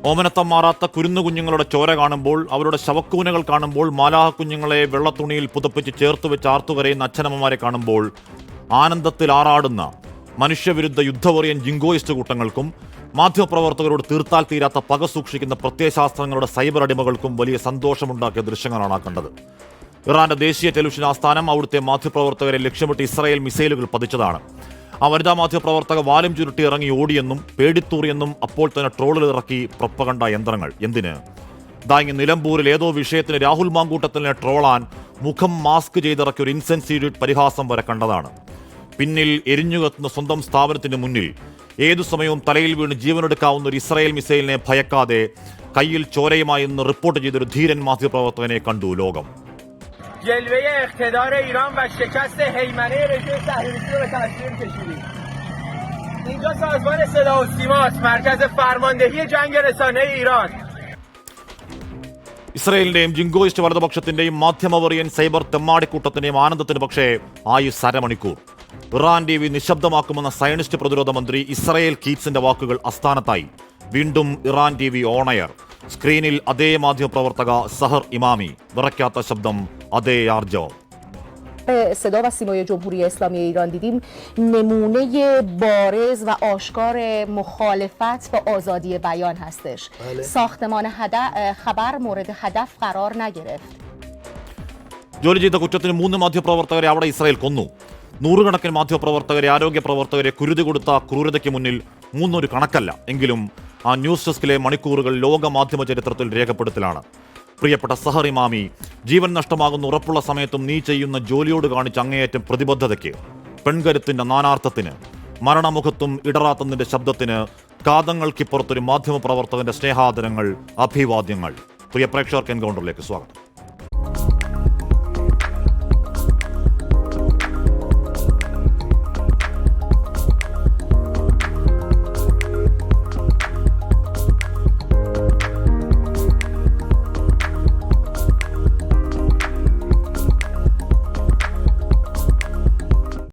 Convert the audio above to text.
ഓമനത്തം മാറാത്ത കുരുന്നു കുഞ്ഞുങ്ങളുടെ ചോര കാണുമ്പോൾ, അവരുടെ ശവക്കൂനകൾ കാണുമ്പോൾ, മാലാഹ കുഞ്ഞുങ്ങളെ വെള്ളത്തുണിയിൽ പുതപ്പിച്ച് ചേർത്ത് വെച്ച് ആർത്തുകരയുന്ന അച്ഛനമ്മമാരെ കാണുമ്പോൾ ആനന്ദത്തിൽ ആറാടുന്ന മനുഷ്യവിരുദ്ധ യുദ്ധവറിയൻ ജിങ്കോയിസ്റ്റ് കൂട്ടങ്ങൾക്കും മാധ്യമപ്രവർത്തകരോട് തീർത്താൽ തീരാത്ത പക സൂക്ഷിക്കുന്ന പ്രത്യയശാസ്ത്രങ്ങളുടെ സൈബർ അടിമകൾക്കും വലിയ സന്തോഷമുണ്ടാക്കിയ ദൃശ്യങ്ങളാണ് കണ്ടത്. ഇറാന്റെ ദേശീയ ടെലിവിഷൻ ആസ്ഥാനം അവിടുത്തെ മാധ്യമപ്രവർത്തകരെ ലക്ഷ്യമിട്ട് ഇസ്രായേൽ മിസൈലുകൾ പതിച്ചതാണ്. ആ വനിതാ മാധ്യമപ്രവർത്തക വാലും ചുരുട്ടി ഇറങ്ങി ഓടിയെന്നും പേടിത്തൂറിയെന്നും അപ്പോൾ തന്നെ ട്രോളിൽ ഇറക്കി പ്രൊപ്പഗണ്ട യന്ത്രങ്ങൾ. എന്തിന്? ഇതാങ്ങി നിലമ്പൂരിൽ ഏതോ വിഷയത്തിന് രാഹുൽ മാങ്കൂട്ടത്തിനെ ട്രോളാൻ മുഖം മാസ്ക് ചെയ്തിറക്കിയ ഒരു ഇൻസെൻസീവ് പരിഹാസം വരെ കണ്ടതാണ്. പിന്നിൽ എരിഞ്ഞുകത്തുന്ന സ്വന്തം സ്ഥാപനത്തിന് മുന്നിൽ ഏതു സമയവും തലയിൽ വീണ് ജീവനെടുക്കാവുന്ന ഒരു ഇസ്രായേൽ മിസൈലിനെ ഭയക്കാതെ കയ്യിൽ ചോരയുമായി എന്ന് റിപ്പോർട്ട് ചെയ്തൊരു ധീരൻ മാധ്യമപ്രവർത്തകനെ കണ്ടു ലോകം. جلوه اقتدار ایران و شکست هیمنه رژیم صهیونیستی رو به تصویر کشیدیم. اینجا سازمان صدا و سیماست، مرکز فرماندهی جنگ رسانه ایران. ഇസ്രായേലിന്റെയും ജിങ്കോയിസ്റ്റ് വലതുപക്ഷത്തിന്റെയും മാധ്യമവറിയൻ സൈബർ തെമ്മാടിക്കൂട്ടത്തിന്റെയും ആനന്ദത്തിന് പക്ഷേ ആയുസ് അരമണിക്കൂർ. ഇറാൻ ടി വി നിശബ്ദമാക്കുമെന്ന സയനിസ്റ്റ് പ്രതിരോധ മന്ത്രി ഇസ്രായേൽ കീറ്റ്സിന്റെ വാക്കുകൾ അസ്ഥാനത്തായി. വീണ്ടും ഇറാൻ ടി വി ഓണയർ. സ്ക്രീനിൽ അതേ മാധ്യമപ്രവർത്തക സഹർ ഇമാമി. വിറയ്ക്കാത്ത ശബ്ദം, അതേ ആർജവം. صدا و سیمای جمهوری اسلامی ایران دیدیم نمونه بارز و آشکار مخالفت با آزادی بیان هستش. ساختمان خبر مورد هدف قرار نگرفت. ജോലി ചെയ്ത കുറ്റത്തിന് 3 മാധ്യമപ്രവർത്തകരെ അവിടെ ഇസ്രായേൽ കൊന്നു. നൂറുകണക്കിന് മാധ്യമപ്രവർത്തകരെ, ആരോഗ്യ പ്രവർത്തകരെ കുരുതി കൊടുത്ത ക്രൂരതയ്ക്ക് മുന്നിൽ 3 ഒരു കണക്കല്ല. എങ്കിലും ആ ന്യൂസ് ഡെസ്കിലെ മണിക്കൂറുകൾ ലോക മാധ്യമ ചരിത്രത്തിൽ രേഖപ്പെടുത്തലാണ്. പ്രിയപ്പെട്ട സഹർ ഇമാമി, ജീവൻ നഷ്ടമാകുന്ന ഉറപ്പുള്ള സമയത്തും നീ ചെയ്യുന്ന ജോലിയോട് കാണിച്ച അങ്ങേയറ്റം പ്രതിബദ്ധതയ്ക്ക്, പെൺകരുത്തിന്റെ നാനാർത്ഥത്തിന്, മരണമുഖത്തും ഇടറാത്തതിന്റെ ശബ്ദത്തിന്, കാതങ്ങൾക്കിപ്പുറത്തൊരു മാധ്യമപ്രവർത്തകന്റെ സ്നേഹാദരങ്ങൾ, അഭിവാദ്യങ്ങൾ. പ്രിയ പ്രേക്ഷകർക്ക് എൻകൗണ്ടറിലേക്ക് സ്വാഗതം.